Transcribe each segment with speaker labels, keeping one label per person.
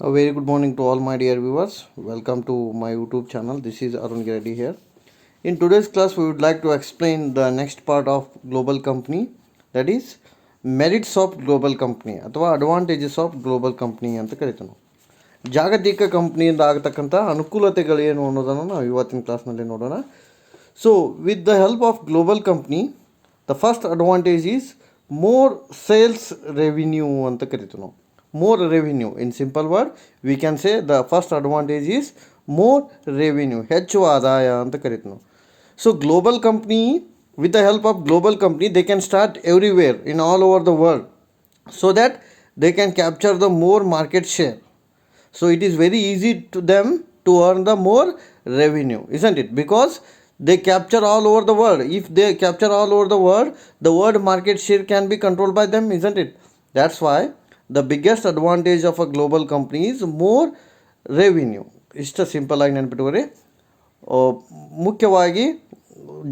Speaker 1: A very good morning to all my dear viewers. Welcome to my YouTube channel. This is Arun Reddy here. In today's class, we would like to explain the next part of global company, that is merits of global company ಅಥವಾ advantages of global company ಅಂತ ಕರಿತೀವಿ ನಾವು. ಜಾಗತಿಕ ಕಂಪ್ನಿಯಿಂದ ಆಗತಕ್ಕಂಥ ಅನುಕೂಲತೆಗಳೇನು ಅನ್ನೋದನ್ನು ನಾವು ಇವತ್ತಿನ ಕ್ಲಾಸ್ನಲ್ಲಿ ನೋಡೋಣ. So with the help of global company, the first advantage is more sales revenue ಅಂತ ಕರಿತೀವಿ ನಾವು. More revenue, in simple word we can say the first advantage is more revenue, ಹೆಚ್ಚು ಆದಾಯ ಅಂತ ಕರಿತೀವಿ ನಾವು. So global company, with the help of global company, they can start everywhere in all over the world so that they can capture the more market share. So it is very easy to them to earn the more revenue, isn't it? Because they capture all over the world. If they capture all over the world market share can be controlled by them, isn't it? That's why the biggest advantage of a global company is more revenue. ಇಷ್ಟು simple ಆಗಿ ನೆನ್ಪಿಟ್ಕೋರಿ. ಮುಖ್ಯವಾಗಿ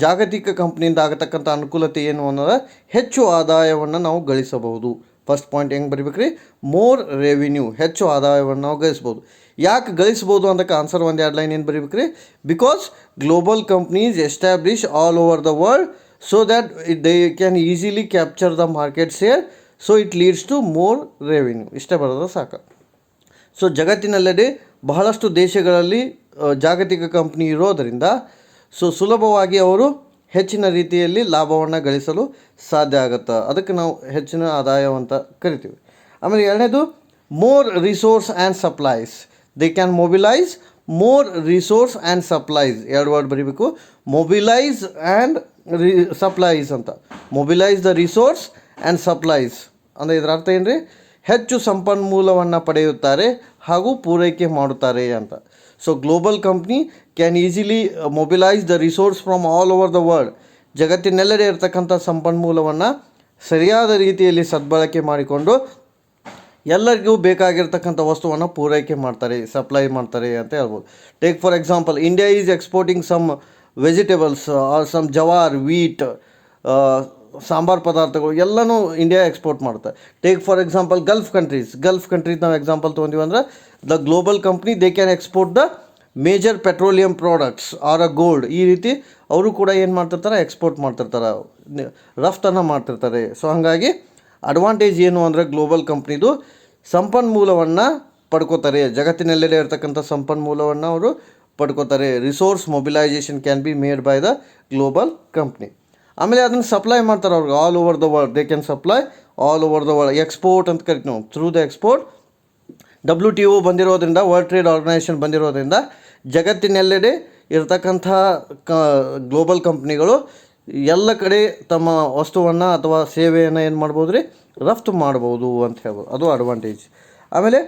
Speaker 1: ಜಾಗತಿಕ ಕಂಪ್ನಿಯಿಂದ ಆಗತಕ್ಕಂಥ ಅನುಕೂಲತೆ ಏನು ಅನ್ನೋದು ಹೆಚ್ಚು ಆದಾಯವನ್ನು ನಾವು ಗಳಿಸಬಹುದು. ಫಸ್ಟ್ ಪಾಯಿಂಟ್ ಹೆಂಗೆ ಬರಿಬೇಕ್ರಿ? ಮೋರ್ ರೆವಿನ್ಯೂ, ಹೆಚ್ಚು ಆದಾಯವನ್ನು ನಾವು ಗಳಿಸ್ಬೋದು. ಯಾಕೆ ಗಳಿಸ್ಬೋದು ಅಂತಕ್ಕೆ ಆನ್ಸರ್ ಒಂದು ಎರಡು ಲೈನ್ ಏನು ಬರಿಬೇಕ್ರಿ? Because global companies establish all over the world so that they can easily capture the market share. So it leads to more revenue. ಇಷ್ಟೇ ಬರೋದು ಸಾಕು. ಸೊ ಜಗತ್ತಿನಲ್ಲೆಡೆ ಬಹಳಷ್ಟು ದೇಶಗಳಲ್ಲಿ ಜಾಗತಿಕ ಕಂಪ್ನಿ ಇರೋದರಿಂದ ಸುಲಭವಾಗಿ ಅವರು ಹೆಚ್ಚಿನ ರೀತಿಯಲ್ಲಿ ಲಾಭವನ್ನು ಗಳಿಸಲು ಸಾಧ್ಯ ಆಗುತ್ತೆ. ಅದಕ್ಕೆ ನಾವು ಹೆಚ್ಚಿನ ಆದಾಯವಂತ ಕರಿತೀವಿ. ಆಮೇಲೆ ಎರಡನೇದು more resource and supplies. They can mobilise more resource and supplies. ಎರಡು ವರ್ಡ್ ಬರೀಬೇಕು, ಮೊಬಿಲೈಸ್ ಆ್ಯಂಡ್ ಸಪ್ಲೈಸ್ ಅಂತ. Mobilise the resource and supplies ಅಂದರೆ ಇದರ ಅರ್ಥ ಏನು ರೀ? ಹೆಚ್ಚು ಸಂಪನ್ಮೂಲವನ್ನು ಪಡೆಯುತ್ತಾರೆ ಹಾಗೂ ಪೂರೈಕೆ ಮಾಡುತ್ತಾರೆ ಅಂತ. So global company can easily mobilise the resource from all over the world. ಜಗತ್ತಿನೆಲ್ಲೆಡೆ ಇರತಕ್ಕಂಥ ಸಂಪನ್ಮೂಲವನ್ನು ಸರಿಯಾದ ರೀತಿಯಲ್ಲಿ ಸದ್ಬಳಕೆ ಮಾಡಿಕೊಂಡು ಎಲ್ಲರಿಗೂ ಬೇಕಾಗಿರ್ತಕ್ಕಂಥ ವಸ್ತುವನ್ನು ಪೂರೈಕೆ ಮಾಡ್ತಾರೆ, ಸಪ್ಲೈ ಮಾಡ್ತಾರೆ ಅಂತ ಹೇಳ್ಬೋದು. Take for example, India is exporting some vegetables or some jowar, wheat, ಸಾಂಬಾರು ಪದಾರ್ಥಗಳು ಎಲ್ಲನೂ ಇಂಡಿಯಾ ಎಕ್ಸ್ಪೋರ್ಟ್ ಮಾಡುತ್ತೆ. Take for example Gulf countries ನಾವು ಎಕ್ಸಾಂಪಲ್ ತೊಗೊಂತೀವಿ ಅಂದ್ರೆ the global company they can export the major petroleum products or a gold. ಈ ರೀತಿ ಅವರು ಕೂಡ ಏನು ಮಾಡ್ತಿರ್ತಾರೆ? ಎಕ್ಸ್ಪೋರ್ಟ್ ಮಾಡ್ತಿರ್ತಾರೆ, ರಫ್ತನ್ನು ಮಾಡ್ತಿರ್ತಾರೆ. ಸೊ ಹಾಗಾಗಿ ಅಡ್ವಾಂಟೇಜ್ ಏನು ಅಂದರೆ ಗ್ಲೋಬಲ್ ಕಂಪ್ನಿದು ಸಂಪನ್ಮೂಲವನ್ನು ಪಡ್ಕೋತಾರೆ. ಜಗತ್ತಿನೆಲ್ಲೆಡೆ ಇರತಕ್ಕಂಥ ಸಂಪನ್ಮೂಲವನ್ನು ಅವರು ಪಡ್ಕೋತಾರೆ. Resource mobilisation can be made by the global company. ಆಮೇಲೆ ಅದನ್ನು ಸಪ್ಲೈ ಮಾಡ್ತಾರೆ ಅವ್ರಿಗೆ all over the world. They can supply all over the world. Export ಅಂತ ಕರಿತೀವಿ ನಾವು. ಥ್ರೂ ದ ಎಕ್ಸ್ಪೋರ್ಟ್ WTO ಬಂದಿರೋದ್ರಿಂದ, ವರ್ಲ್ಡ್ ಟ್ರೇಡ್ ಆರ್ಗನೈಸೇಷನ್ ಬಂದಿರೋದ್ರಿಂದ ಜಗತ್ತಿನೆಲ್ಲೆಡೆ ಇರತಕ್ಕಂಥ ಗ್ಲೋಬಲ್ ಕಂಪ್ನಿಗಳು ಎಲ್ಲ ಕಡೆ ತಮ್ಮ ವಸ್ತುವನ್ನು ಅಥವಾ ಸೇವೆಯನ್ನು ಏನು ಮಾಡ್ಬೋದು ರೀ? ರಫ್ತು ಮಾಡ್ಬೋದು ಅಂತ ಹೇಳ್ಬೋದು. ಅದು ಅಡ್ವಾಂಟೇಜ್. ಆಮೇಲೆ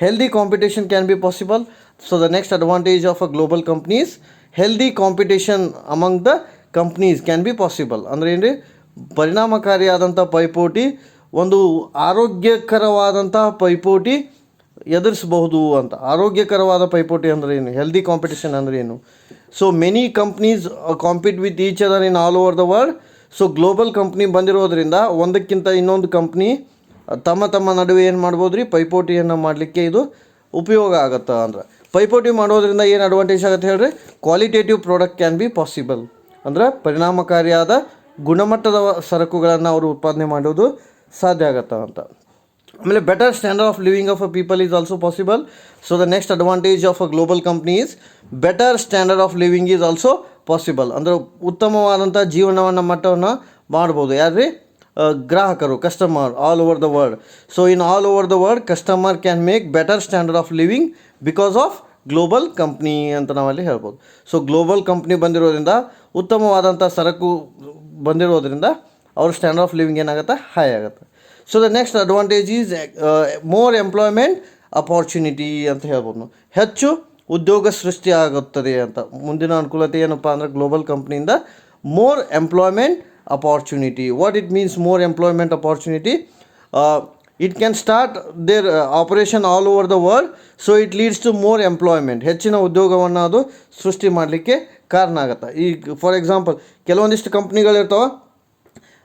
Speaker 1: healthy competition can be possible. So the next advantage of a global companies, healthy competition among the companies can be possible. ಅಂದರೆ ಏನು ರೀ? ಪರಿಣಾಮಕಾರಿಯಾದಂಥ ಪೈಪೋಟಿ, ಒಂದು ಆರೋಗ್ಯಕರವಾದಂಥ ಪೈಪೋಟಿ ಎದುರಿಸಬಹುದು ಅಂತ. ಆರೋಗ್ಯಕರವಾದ ಪೈಪೋಟಿ ಅಂದರೆ ಏನು? ಹೆಲ್ದಿ ಕಾಂಪಿಟೇಷನ್ ಅಂದರೆ ಏನು? So many companies compete with each other in all over the world. So global company ಬಂದಿರೋದ್ರಿಂದ ಒಂದಕ್ಕಿಂತ ಇನ್ನೊಂದು ಕಂಪ್ನಿ ತಮ್ಮ ನಡುವೆ ಏನು ಮಾಡ್ಬೋದು ರೀ? ಪೈಪೋಟಿಯನ್ನು ಮಾಡಲಿಕ್ಕೆ ಇದು ಉಪಯೋಗ ಆಗುತ್ತೆ. ಅಂದ್ರೆ ಪೈಪೋಟಿ ಮಾಡೋದ್ರಿಂದ ಏನು ಅಡ್ವಾಂಟೇಜ್ ಆಗುತ್ತೆ ಹೇಳ್ರಿ? Qualitative product can be possible. ಅಂದರೆ ಪರಿಣಾಮಕಾರಿಯಾದ ಗುಣಮಟ್ಟದ ಸರಕುಗಳನ್ನು ಅವರು ಉತ್ಪಾದನೆ ಮಾಡೋದು ಸಾಧ್ಯ ಆಗತ್ತೆ ಅಂತ. ಆಮೇಲೆ better standard of living of a people is also possible. So the next advantage of a global company is better standard of living is also possible. ಅಂದರೆ ಉತ್ತಮವಾದಂಥ ಜೀವನವನ್ನು ಮಟ್ಟವನ್ನು ಮಾಡ್ಬೋದು. ಯಾರ್ರಿ? ಗ್ರಾಹಕರು, customer all over the world. So in all over the world customer can make better standard of living because of global company ಅಂತ ನಾವಲ್ಲಿ ಹೇಳ್ಬೋದು. ಸೊ ಗ್ಲೋಬಲ್ ಕಂಪ್ನಿ ಬಂದಿರೋದ್ರಿಂದ, ಉತ್ತಮವಾದಂಥ ಸರಕು ಬಂದಿರೋದ್ರಿಂದ ಅವ್ರ ಸ್ಟ್ಯಾಂಡರ್ಡ್ ಆಫ್ ಲಿವಿಂಗ್ ಏನಾಗುತ್ತೆ? ಹೈ ಆಗುತ್ತೆ. So the next advantage is more employment opportunity ಅಂತ ಹೇಳ್ಬೋದು ನಾವು. ಹೆಚ್ಚು ಉದ್ಯೋಗ ಸೃಷ್ಟಿ ಆಗುತ್ತದೆ ಅಂತ. ಮುಂದಿನ ಅನುಕೂಲತೆ ಏನಪ್ಪ ಅಂದರೆ ಗ್ಲೋಬಲ್ ಕಂಪ್ನಿಯಿಂದ more employment opportunity. What it means more employment opportunity? It can start their operation all over the world. So it leads to more employment. ಹೆಚ್ಚಿನ ಉದ್ಯೋಗವನ್ನು ಅದು ಸೃಷ್ಟಿ ಮಾಡಲಿಕ್ಕೆ ಕಾರಣ ಆಗುತ್ತೆ. ಈಗ ಫಾರ್ ಎಕ್ಸಾಂಪಲ್ ಕೆಲವೊಂದಿಷ್ಟು ಕಂಪ್ನಿಗಳಿರ್ತಾವೆ,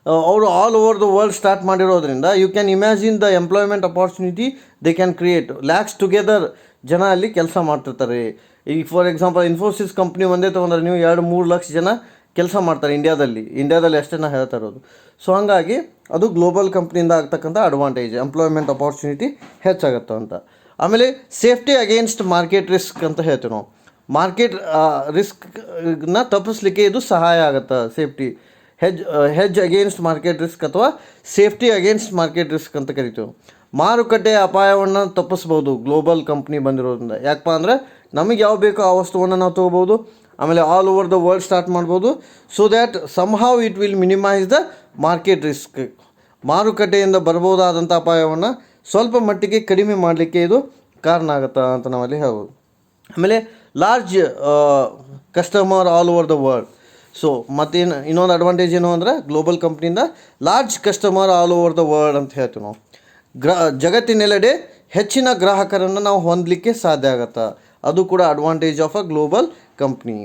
Speaker 1: ಅವರು all over the world start ಮಾಡಿರೋದ್ರಿಂದ you can imagine the employment opportunity they can create lakhs together ಜನ ಅಲ್ಲಿ ಕೆಲಸ ಮಾಡ್ತಿರ್ತಾರೆ. ಈಗ ಫಾರ್ ಎಕ್ಸಾಂಪಲ್ ಇನ್ಫೋಸಿಸ್ ಕಂಪ್ನಿ ಒಂದೇ ತೊಗೊಂಡ್ರೆ ನೀವು 2-3 ಲಕ್ಷ ಜನ ಕೆಲಸ ಮಾಡ್ತಾರೆ ಇಂಡಿಯಾದಲ್ಲಿ ಅಷ್ಟೇ ನಾ ಹೇಳ್ತಾ ಇರೋದು. ಸೊ ಹಾಗಾಗಿ ಅದು ಗ್ಲೋಬಲ್ ಕಂಪ್ನಿಯಿಂದ ಆಗ್ತಕ್ಕಂಥ ಅಡ್ವಾಂಟೇಜ್, ಎಂಪ್ಲಾಯ್ಮೆಂಟ್ ಅಪಾರ್ಚುನಿಟಿ ಹೆಚ್ಚಾಗುತ್ತೆ ಅಂತ. ಆಮೇಲೆ ಸೇಫ್ಟಿ ಅಗೇನ್ಸ್ಟ್ ಮಾರ್ಕೆಟ್ ರಿಸ್ಕ್ ಅಂತ ಹೇಳ್ತೀವಿ ನಾವು. ಮಾರ್ಕೆಟ್ ರಿಸ್ಕ್ನ ತಪ್ಪಿಸ್ಲಿಕ್ಕೆ ಇದು ಸಹಾಯ ಆಗುತ್ತೆ. Safety hedge against market risk ಅಥವಾ ಸೇಫ್ಟಿ ಅಗೇನ್ಸ್ಟ್ ಮಾರ್ಕೆಟ್ ರಿಸ್ಕ್ ಅಂತ ಕರಿತೀವಿ. ಮಾರುಕಟ್ಟೆಯ ಅಪಾಯವನ್ನು ತಪ್ಪಿಸ್ಬೋದು ಗ್ಲೋಬಲ್ ಕಂಪ್ನಿ ಬಂದಿರೋದ್ರಿಂದ. ಯಾಕಪ್ಪ ಅಂದರೆ ನಮಗೆ ಯಾವ ಬೇಕೋ ಆ ವಸ್ತುವನ್ನು ನಾವು ತೊಗೋಬೋದು, ಆಮೇಲೆ all over the world start ಮಾಡ್ಬೋದು. So that somehow it will minimise the market risk. ಮಾರುಕಟ್ಟೆಯಿಂದ ಬರ್ಬೋದಾದಂಥ ಅಪಾಯವನ್ನು ಸ್ವಲ್ಪ ಮಟ್ಟಿಗೆ ಕಡಿಮೆ ಮಾಡಲಿಕ್ಕೆ ಇದು ಕಾರಣ ಆಗುತ್ತೆ ಅಂತ ನಾವಲ್ಲಿ ಹೇಳ್ಬೋದು. ಆಮೇಲೆ large customer all over the world. So ಮತ್ತೇನು ಇನ್ನೊಂದು ಅಡ್ವಾಂಟೇಜ್ ಏನು ಅಂದರೆ ಗ್ಲೋಬಲ್ ಕಂಪ್ನಿಯಿಂದ large customer all over the world ಅಂತ ಹೇಳ್ತೀವಿ ನಾವು. ಜಗತ್ತಿನೆಲ್ಲೆಡೆ ಹೆಚ್ಚಿನ ಗ್ರಾಹಕರನ್ನು ನಾವು ಹೊಂದಲಿಕ್ಕೆ ಸಾಧ್ಯ ಆಗುತ್ತೆ. ಅದು ಕೂಡ advantage of a global company.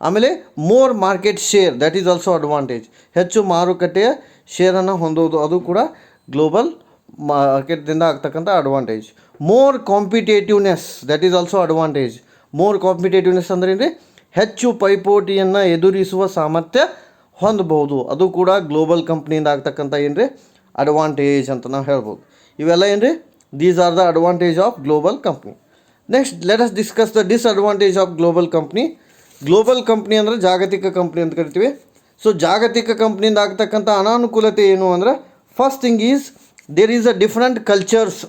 Speaker 1: ಆಮೇಲೆ more market share, that is also advantage. ಹೆಚ್ಚು ಮಾರುಕಟ್ಟೆಯ ಶೇರನ್ನು ಹೊಂದೋದು ಅದು ಕೂಡ ಗ್ಲೋಬಲ್ ಮಾರ್ಕೆಟ್ದಿಂದ ಆಗ್ತಕ್ಕಂಥ advantage. More competitiveness, that is also advantage. More competitiveness ಅಂದ್ರೆ ಏನು ರೀ? ಹೆಚ್ಚು ಪೈಪೋಟಿಯನ್ನು ಎದುರಿಸುವ ಸಾಮರ್ಥ್ಯ ಹೊಂದಬಹುದು. ಅದು ಕೂಡ ಗ್ಲೋಬಲ್ ಕಂಪ್ನಿಯಿಂದ ಆಗ್ತಕ್ಕಂಥ ಏನು ರೀ ಅಡ್ವಾಂಟೇಜ್ ಅಂತ ನಾವು ಹೇಳ್ಬೋದು. ಇವೆಲ್ಲ ಏನು ರೀ, these are the advantage of global company. Next let us discuss the disadvantage of global company. Global company ಅಂದರೆ ಜಾಗತಿಕ ಕಂಪ್ನಿ ಅಂತ ಕರಿತೀವಿ. ಸೊ ಜಾಗತಿಕ ಕಂಪ್ನಿಯಿಂದ ಆಗ್ತಕ್ಕಂಥ ಅನಾನುಕೂಲತೆ ಏನು ಅಂದರೆ, first thing is there is a different cultures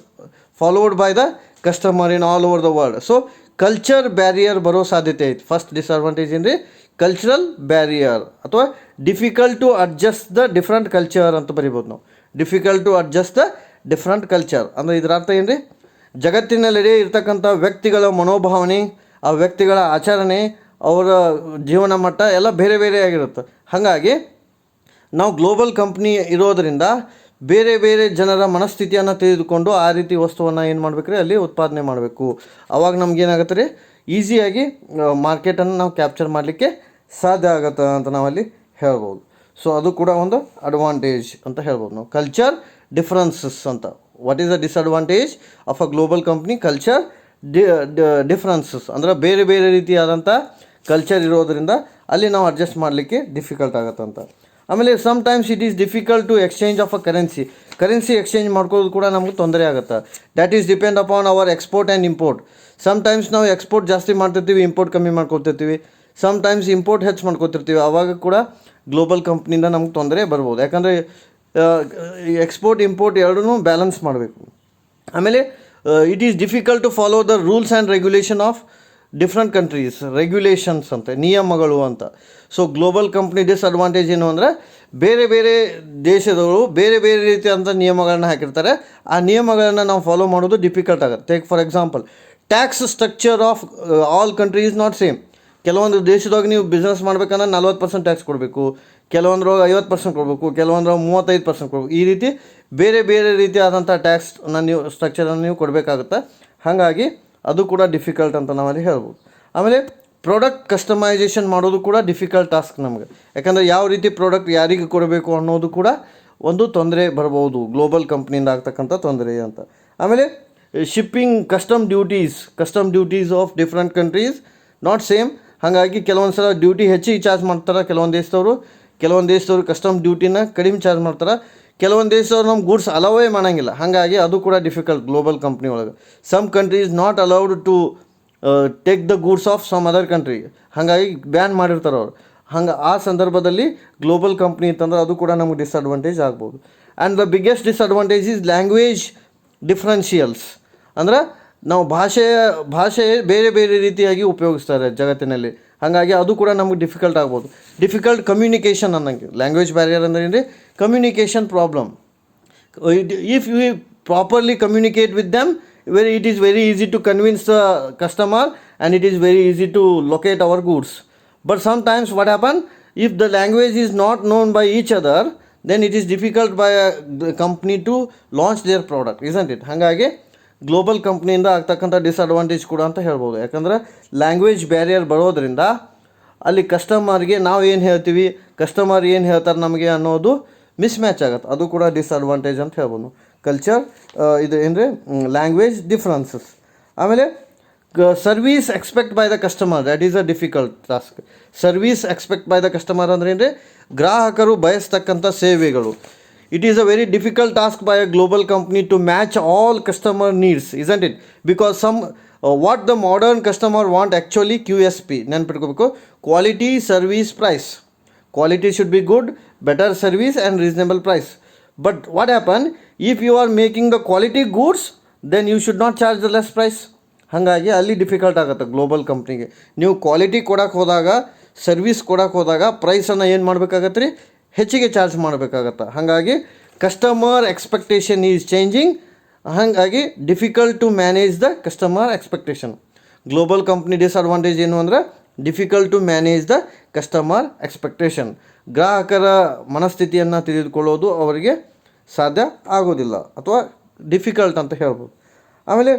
Speaker 1: followed by the customer in all over the world. So culture barrier ಬರೋ ಸಾಧ್ಯತೆ ಐತೆ. ಫಸ್ಟ್ ಡಿಸ್ಅಡ್ವಾಂಟೇಜ್ ಏನು ರೀ, ಕಲ್ಚರಲ್ ಬ್ಯಾರಿಯರ್ ಅಥವಾ difficult to adjust the different culture ಅಂತ ಬರಿಬೋದು ನಾವು. Difficult to adjust the different culture ಅಂದರೆ ಇದರ ಅರ್ಥ ಏನು ರೀ, ಜಗತ್ತಿನಲ್ಲೆಡೆ ಇರ್ತಕ್ಕಂಥ ವ್ಯಕ್ತಿಗಳ ಮನೋಭಾವನೆ, ಆ ವ್ಯಕ್ತಿಗಳ ಆಚರಣೆ, ಅವರ ಜೀವನ ಮಟ್ಟ ಎಲ್ಲ ಬೇರೆ ಬೇರೆ ಆಗಿರುತ್ತೆ. ಹಾಗಾಗಿ ನಾವು ಗ್ಲೋಬಲ್ ಕಂಪ್ನಿ ಇರೋದರಿಂದ ಬೇರೆ ಬೇರೆ ಜನರ ಮನಸ್ಥಿತಿಯನ್ನು ತಿಳಿದುಕೊಂಡು ಆ ರೀತಿ ವಸ್ತುವನ್ನು ಏನು ಮಾಡಬೇಕು ರೀ, ಅಲ್ಲಿ ಉತ್ಪಾದನೆ ಮಾಡಬೇಕು. ಆವಾಗ ನಮಗೇನಾಗುತ್ತೆ ರೀ, ಈಸಿಯಾಗಿ ಮಾರ್ಕೆಟನ್ನು ನಾವು ಕ್ಯಾಪ್ಚರ್ ಮಾಡಲಿಕ್ಕೆ ಸಾಧ್ಯ ಆಗುತ್ತೆ ಅಂತ ನಾವಲ್ಲಿ ಹೇಳ್ಬೋದು. ಸೊ ಅದು ಕೂಡ ಒಂದು ಅಡ್ವಾಂಟೇಜ್ ಅಂತ ಹೇಳ್ಬೋದು ನಾವು. ಕಲ್ಚರ್ ಡಿಫ್ರೆನ್ಸಸ್ ಅಂತ. What is the disadvantage of a global company? Culture differences ಅಂದರೆ ಬೇರೆ ಬೇರೆ ರೀತಿಯಾದಂಥ ಕಲ್ಚರ್ ಇರೋದರಿಂದ ಅಲ್ಲಿ ನಾವು ಅಡ್ಜಸ್ಟ್ ಮಾಡಲಿಕ್ಕೆ ಡಿಫಿಕಲ್ಟ್ ಆಗುತ್ತೆ ಅಂತ. ಆಮೇಲೆ sometimes it is difficult to exchange of a currency exchange ಮಾಡ್ಕೊಳ್ಳೋದು ಕೂಡ ನಮಗೆ ತೊಂದರೆ ಆಗುತ್ತೆ. That is depend upon our export and import. Sometimes ನಾವು ಎಕ್ಸ್ಪೋರ್ಟ್ ಜಾಸ್ತಿ ಮಾಡ್ತಿರ್ತೀವಿ, ಇಂಪೋರ್ಟ್ ಕಮ್ಮಿ ಮಾಡ್ಕೊತಿರ್ತೀವಿ. ಸಮ್ ಟೈಮ್ಸ್ ಇಂಪೋರ್ಟ್ ಹೆಚ್ಚು ಮಾಡ್ಕೊತಿರ್ತೀವಿ. ಆವಾಗ ಕೂಡ ಗ್ಲೋಬಲ್ ಕಂಪ್ನಿಯಿಂದ ನಮ್ಗೆ ತೊಂದರೆ ಬರ್ಬೋದು. ಯಾಕಂದರೆ ಎಕ್ಸ್ಪೋರ್ಟ್ ಇಂಪೋರ್ಟ್ ಎರಡೂ ಬ್ಯಾಲೆನ್ಸ್ ಮಾಡಬೇಕು. ಆಮೇಲೆ it is difficult to follow the rules and regulation of different countries. Regulations ಅಂತ, ನಿಯಮಗಳು ಅಂತ. ಸೊ ಗ್ಲೋಬಲ್ ಕಂಪ್ನಿ ಡಿಸ್ಅಡ್ವಾಂಟೇಜ್ ಏನು ಅಂದರೆ, ಬೇರೆ ಬೇರೆ ದೇಶದವರು ಬೇರೆ ಬೇರೆ ರೀತಿಯಾದಂಥ ನಿಯಮಗಳನ್ನ ಹಾಕಿರ್ತಾರೆ. ಆ ನಿಯಮಗಳನ್ನು ನಾವು ಫಾಲೋ ಮಾಡೋದು ಡಿಫಿಕಲ್ಟ್ ಆಗುತ್ತೆ. Take for example, tax structure of all country is not same. ಕೆಲವೊಂದು ದೇಶದಾಗ ನೀವು ಬಿಸ್ನೆಸ್ ಮಾಡ್ಬೇಕಂದ್ರೆ 40% ಟ್ಯಾಕ್ಸ್ ಕೊಡಬೇಕು, ಕೆಲವೊಂದ್ರಾಗ 50% ಕೊಡಬೇಕು, ಕೆಲವೊಂದ್ರಾಗ 35% ಕೊಡಬೇಕು. ಈ ರೀತಿ ಬೇರೆ ಬೇರೆ ರೀತಿಯಾದಂಥ ಟ್ಯಾಕ್ಸ್ನ ನೀವು ಸ್ಟ್ರಕ್ಚರನ್ನು ನೀವು ಕೊಡಬೇಕಾಗುತ್ತೆ. ಹಾಗಾಗಿ ಅದು ಕೂಡ ಡಿಫಿಕಲ್ಟ್ ಅಂತ ನಾವಲ್ಲಿ ಹೇಳ್ಬೋದು. ಆಮೇಲೆ ಪ್ರಾಡಕ್ಟ್ ಕಸ್ಟಮೈಸೇಷನ್ ಮಾಡೋದು ಕೂಡ ಡಿಫಿಕಲ್ಟ್ ಟಾಸ್ಕ್ ನಮಗೆ. ಯಾಕಂದರೆ ಯಾವ ರೀತಿ ಪ್ರಾಡಕ್ಟ್ ಯಾರಿಗೆ ಕೊಡಬೇಕು ಅನ್ನೋದು ಕೂಡ ಒಂದು ತೊಂದರೆ ಬರ್ಬೋದು, ಗ್ಲೋಬಲ್ ಕಂಪ್ನಿಯಿಂದ ಆಗ್ತಕ್ಕಂಥ ತೊಂದರೆ ಅಂತ. ಆಮೇಲೆ shipping custom duties of different countries not same. ಹಾಗಾಗಿ ಕೆಲವೊಂದು ಸಲ ಡ್ಯೂಟಿ ಹೆಚ್ಚಿಗೆ ಚಾರ್ಜ್ ಮಾಡ್ತಾರೆ ಕೆಲವೊಂದು ದೇಶದವರು ಕಸ್ಟಮ್ ಡ್ಯೂಟಿನ ಕಡಿಮೆ ಚಾರ್ಜ್ ಮಾಡ್ತಾರೆ. ಕೆಲವೊಂದು ದೇಶದವ್ರು ನಮ್ಮ ಗೂಡ್ಸ್ ಅಲೋವೇ ಮಾಡೋಂಗಿಲ್ಲ. ಹಾಗಾಗಿ ಅದು ಕೂಡ ಡಿಫಿಕಲ್ಟ್ ಗ್ಲೋಬಲ್ ಕಂಪ್ನಿ ಒಳಗೆ. Some country is not allowed to take the goods of some other country. ಹಾಗಾಗಿ ಬ್ಯಾನ್ ಮಾಡಿರ್ತಾರೆ ಅವರು. ಆ ಸಂದರ್ಭದಲ್ಲಿ ಗ್ಲೋಬಲ್ ಕಂಪ್ನಿ ಅಂತಂದ್ರೆ ಅದು ಕೂಡ ನಮಗೆ ಡಿಸ್ಅಡ್ವಾಂಟೇಜ್ ಆಗ್ಬೋದು. And the biggest disadvantage is language differentials. ಅಂದ್ರೆ ನಾವು ಭಾಷೆ ಬೇರೆ ಬೇರೆ ರೀತಿಯಾಗಿ ಉಪಯೋಗಿಸ್ತಾರೆ ಜಗತ್ತಿನಲ್ಲಿ. ಹಾಗಾಗಿ ಅದು ಕೂಡ ನಮಗೆ ಡಿಫಿಕಲ್ಟ್ ಆಗ್ಬೋದು. ಡಿಫಿಕಲ್ಟ್ ಕಮ್ಯುನಿಕೇಷನ್ ಅನ್ನಂಗೆ. ಲ್ಯಾಂಗ್ವೇಜ್ ಬ್ಯಾರಿಯರ್ ಅಂದರೆ ಏನು ರೀ, communication problem. If you properly communicate with them, it is very easy to convince the customer and it is very easy to locate our goods. But sometimes what happens, if the language is not known by each other, then it is difficult by the company to launch their product, isn't it? ಹಾಗಾಗಿ global ಕಂಪ್ನಿಯಿಂದ ಆಗ್ತಕ್ಕಂಥ disadvantage ಕೂಡ ಅಂತ ಹೇಳ್ಬೋದು. ಯಾಕಂದರೆ language barrier ಬರೋದರಿಂದ ಅಲ್ಲಿ ಕಸ್ಟಮರ್ಗೆ ನಾವು ಏನು ಹೇಳ್ತೀವಿ, ಕಸ್ಟಮರ್ ಏನು ಹೇಳ್ತಾರೆ ನಮಗೆ ಅನ್ನೋದು ಮಿಸ್ ಮ್ಯಾಚ್ ಆಗುತ್ತೆ. ಅದು ಕೂಡ ಡಿಸ್ಅಡ್ವಾಂಟೇಜ್ ಅಂತ ಹೇಳ್ಬೋದು. ಕಲ್ಚರ್ ಇದು ಏನಂದರೆ ಲ್ಯಾಂಗ್ವೇಜ್ ಡಿಫ್ರೆನ್ಸಸ್. ಆಮೇಲೆ service expect by the customer, that is a difficult task. Service expect by the customer ಅಂದರೆ ಅಂದರೆ ಗ್ರಾಹಕರು ಬಯಸ್ತಕ್ಕಂಥ ಸೇವೆಗಳು. It is a very difficult task by a global company to match all customer needs, isn't it? Because some what the modern customer want actually QSP ನೆನ್ಪಿಟ್ಕೋಬೇಕು, quality service price. Quality should be good, better service and reasonable price. But what happen if you are making the quality goods, then you should not charge the less price. ಹಾಗಾಗಿ ಅಲ್ಲಿ difficult ಆಗುತ್ತೆ global ಕಂಪ್ನಿಗೆ. ನೀವು quality ಕೊಡೋಕೆ ಹೋದಾಗ, service ಕೊಡೋಕೆ ಹೋದಾಗ ಪ್ರೈಸನ್ನು ಏನು ಮಾಡಬೇಕಾಗತ್ತೆ ರೀ, ಹೆಚ್ಚಿಗೆ ಚಾರ್ಜ್ ಮಾಡಬೇಕಾಗತ್ತೆ. ಹಾಗಾಗಿ ಕಸ್ಟಮರ್ ಎಕ್ಸ್ಪೆಕ್ಟೇಷನ್ ಈಸ್ ಚೇಂಜಿಂಗ್. ಹಾಗಾಗಿ difficult to manage the customer expectation. Global company disadvantage ಏನು ಅಂದರೆ difficult to manage the customer expectation. ಗ್ರಾಹಕರ ಮನಸ್ಥಿತಿಯನ್ನು ತಿಳಿದುಕೊಳ್ಳೋದು ಅವರಿಗೆ ಸಾಧ್ಯ ಆಗೋದಿಲ್ಲ ಅಥವಾ ಡಿಫಿಕಲ್ಟ್ ಅಂತ ಹೇಳ್ಬೋದು. ಆಮೇಲೆ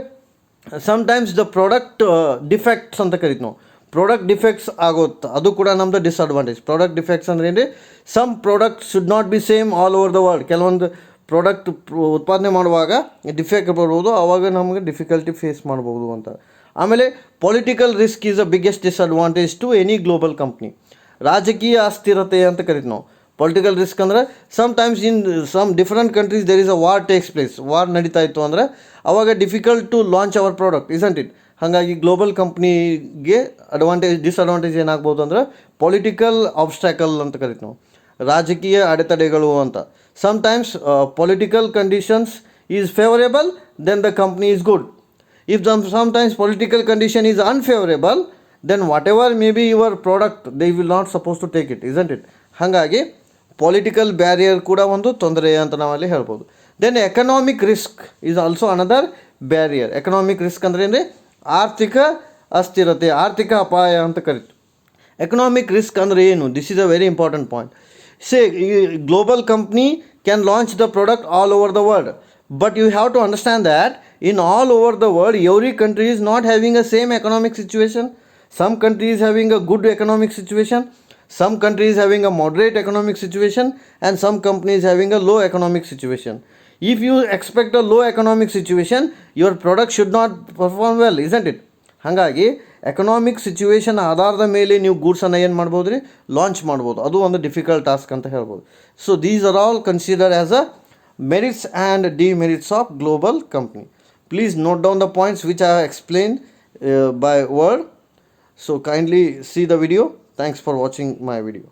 Speaker 1: ಸಮ್ಟೈಮ್ಸ್ ದ ಪ್ರಾಡಕ್ಟ್ ಡಿಫೆಕ್ಟ್ಸ್ ಅಂತ ಕರಿತೀವಿ ನಾವು. ಪ್ರಾಡಕ್ಟ್ ಡಿಫೆಕ್ಟ್ಸ್ ಆಗುತ್ತೆ, ಅದು ಕೂಡ ನಮ್ಮದು ಡಿಸ್ಅಡ್ವಾಂಟೇಜ್. ಪ್ರಾಡಕ್ಟ್ ಡಿಫೆಕ್ಟ್ಸ್ ಅಂದರೆ ಏನು? Some product should not be same all over the world. ಕೆಲವೊಂದು ಪ್ರಾಡಕ್ಟ್ ಉತ್ಪಾದನೆ ಮಾಡುವಾಗ ಡಿಫೆಕ್ಟ್ ಬರ್ಬೋದು, ಆವಾಗ ನಮಗೆ ಡಿಫಿಕಲ್ಟಿ ಫೇಸ್ ಮಾಡ್ಬೋದು ಅಂತ. ಆಮೇಲೆ political risk is a biggest disadvantage to any global company. ರಾಜಕೀಯ ಅಸ್ಥಿರತೆ ಅಂತ ಕರಿತೀವಿ ನಾವು. ಪೊಲಿಟಿಕಲ್ ರಿಸ್ಕ್ ಅಂದರೆ sometimes in some different countries there is a war takes place. War ನಡೀತಾ ಇತ್ತು ಅಂದರೆ ಅವಾಗ difficult to launch our product, isn't it? ಹಾಗಾಗಿ ಗ್ಲೋಬಲ್ ಕಂಪ್ನಿಗೆ ಡಿಸ್ಅಡ್ವಾಂಟೇಜ್ ಏನಾಗ್ಬೋದು ಅಂದರೆ ಪೊಲಿಟಿಕಲ್ ಆಬ್ಸ್ಟ್ಯಾಕಲ್ ಅಂತ ಕರಿತೀವಿ ನಾವು, ರಾಜಕೀಯ ಅಡೆತಡೆಗಳು ಅಂತ. Sometimes political conditions is favourable, then the company is good. If sometimes political condition is unfavorable, then whatever may be your product, they will not supposed to take it, isn't it? ಹಾಗಾಗಿ political barrier ಕೂಡ ಒಂದು ತೊಂದರೆ ಅಂತ ನಾವಲ್ಲಿ ಹೇಳ್ಬೋದು. Then economic risk is also another barrier. Economic risk ಅಂದರೆ ಅಂದರೆ ಆರ್ಥಿಕ ಅಸ್ಥಿರತೆ, ಆರ್ಥಿಕ ಅಪಾಯ ಅಂತ ಕರಿತೀವಿ. ಎಕನಾಮಿಕ್ ರಿಸ್ಕ್ ಅಂದರೆ ಏನು? This is a very important point. Say global company can launch the product all over the world, but you have to understand that in all over the world every country is not having a same economic situation. Some countries having a good economic situation, some countries having a moderate economic situation, and some companies having a low economic situation. If you expect a low economic situation, your product should not perform well, isn't it? ಹಾಗಾಗಿ economic situation ಆಧಾರದ ಮೇಲೆ ನೀವು ಗೂಡ್ಸನ್ನು ಏನು ಮಾಡ್ಬೋದು ರೀ, launch ಮಾಡ್ಬೋದು. ಅದು ಒಂದು ಡಿಫಿಕಲ್ಟ್ ಟಾಸ್ಕ್ ಅಂತ ಹೇಳ್ಬೋದು. So these are all consider as a merits and demerits of global company. Please note down the points which I have explained by word. So kindly see the video. Thanks for watching my video.